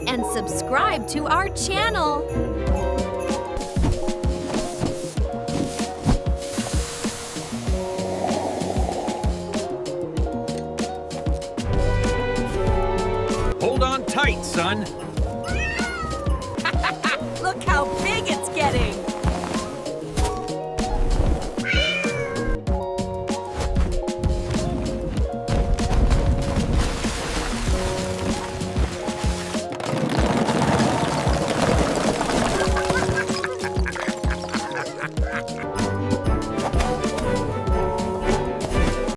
and subscribe to our channel. Hold on tight, son. Look how